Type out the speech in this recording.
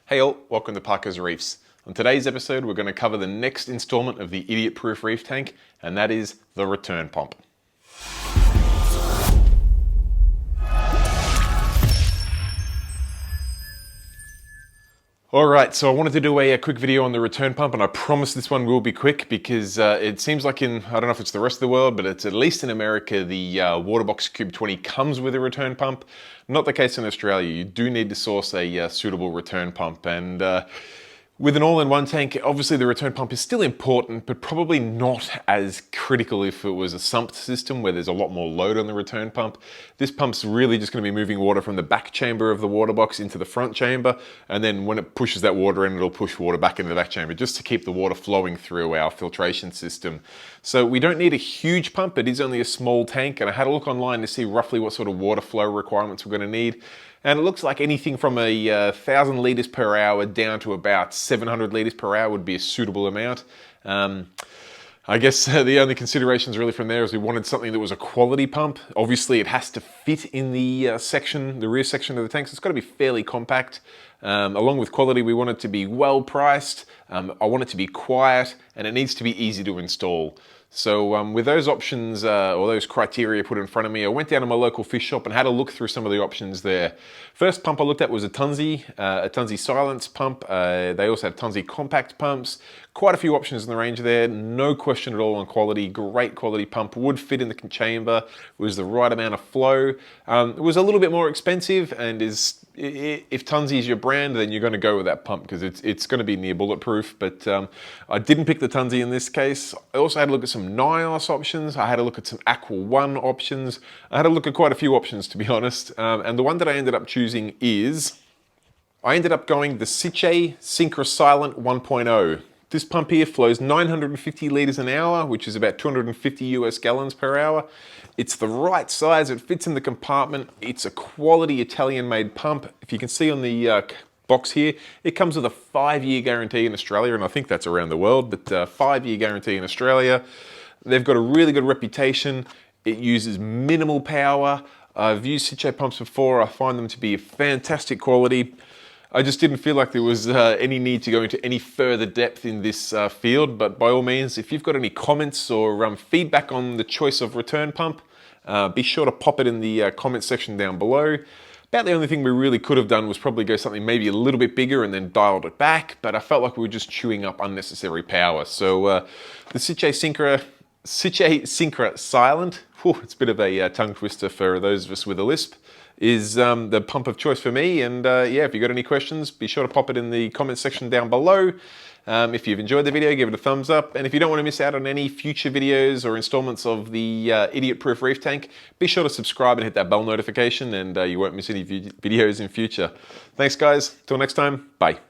Hey all, welcome to Parker's Reefs. On today's episode, we're going to cover the next installment of the idiot-proof reef tank, and that is the return pump. Alright, so I wanted to do a quick video on the return pump, and I promise this one will be quick because it seems like I don't know if it's the rest of the world, but it's at least in America, the Waterbox Cube 20 comes with a return pump. Not the case in Australia. You do need to source a suitable return pump, and with an all-in-one tank, obviously the return pump is still important, but probably not as critical if it was a sumped system where there's a lot more load on the return pump. This pump's really just going to be moving water from the back chamber of the water box into the front chamber, and then when it pushes that water in, it'll push water back into the back chamber just to keep the water flowing through our filtration system. So we don't need a huge pump. It is only a small tank, and I had a look online to see roughly what sort of water flow requirements we're going to need. And it looks like anything from 1,000 litres per hour down to about 700 litres per hour would be a suitable amount. I guess the only considerations really from there is we wanted something that was a quality pump. Obviously it has to fit in the rear section of the tank, so it's got to be fairly compact. Along with quality, we want it to be well priced, I want it to be quiet, and it needs to be easy to install. So with those options or those criteria put in front of me, I went down to my local fish shop and had a look through some of the options there. First pump I looked at was a Tunze silence pump. They also have Tunze compact pumps. Quite a few options in the range there. No question at all on quality. Great quality pump. Would fit in the chamber. Was the right amount of flow. It was a little bit more expensive, and if Tunze is your brand, then you're going to go with that pump because it's going to be near bulletproof. But I didn't pick the Tunze in this case. I also had a look at some NIOS options. I had a look at some Aqua One options. I had a look at quite a few options, to be honest. And the one that I ended up choosing is, I ended up going the Sicce Synchro Silent 1.0. This pump here flows 950 litres an hour, which is about 250 US gallons per hour. It's the right size, it fits in the compartment. It's a quality Italian-made pump. If you can see on the box here, it comes with a 5-year guarantee in Australia, and I think that's around the world, but 5-year guarantee in Australia. They've got a really good reputation. It uses minimal power. I've used Sicce pumps before. I find them to be fantastic quality. I just didn't feel like there was any need to go into any further depth in this field, but by all means, if you've got any comments or feedback on the choice of return pump, be sure to pop it in the comment section down below. About the only thing we really could have done was probably go something maybe a little bit bigger and then dialed it back, but I felt like we were just chewing up unnecessary power. So the Sicce Synchro Silent, it's a bit of a tongue twister for those of us with a lisp, is the pump of choice for me. And yeah, if you've got any questions, be sure to pop it in the comment section down below. If you've enjoyed the video, give it a thumbs up. And if you don't want to miss out on any future videos or installments of the idiot-proof reef tank, be sure to subscribe and hit that bell notification, and you won't miss any videos in future. Thanks guys, till next time, bye.